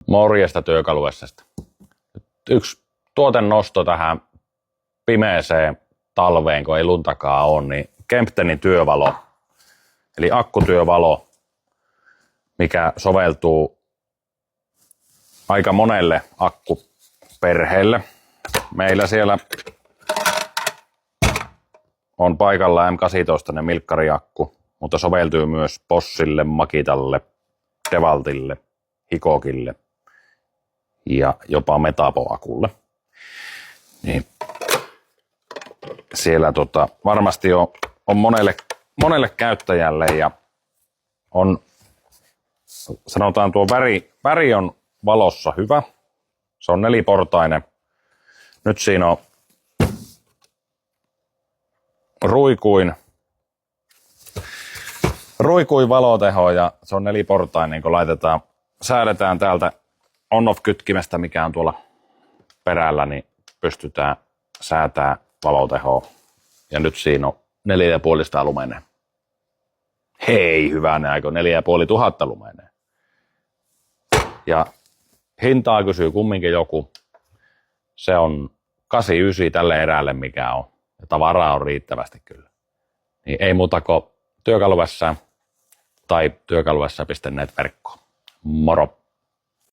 Morjesta työkaluessasta. Yksi tuotennosto tähän pimeeseen talveen, kun ei luntakaan ole, niin Kemptenin työvalo, eli akkutyövalo, mikä soveltuu aika monelle akkuperheelle. Meillä siellä on paikalla M18 milkkariakku, mutta soveltuu myös Boschille, Makitalle, Devaltille, Hikokille ja jopa Metapo-akulle. Niin siellä varmasti on monelle käyttäjälle ja on, sanotaan tuo väri on valossa hyvä. Se on neliportainen. Nyt siinä on ruikuin valoteho ja se on neliportainen, kun säädetään täältä on-off-kytkimestä, mikä on tuolla perällä, niin pystytään säätämään valotehoa. Ja nyt siinä on 4500 lumenee. Hei, hyvänä aika, 4500 lumenee. Ja hintaa kysyy kumminkin joku. Se on 89 tälle eräälle, mikä on. Ja tavaraa on riittävästi kyllä. Niin ei muuta kuin työkaluvässään tai työkaluvässä.net verkkoon. Moro!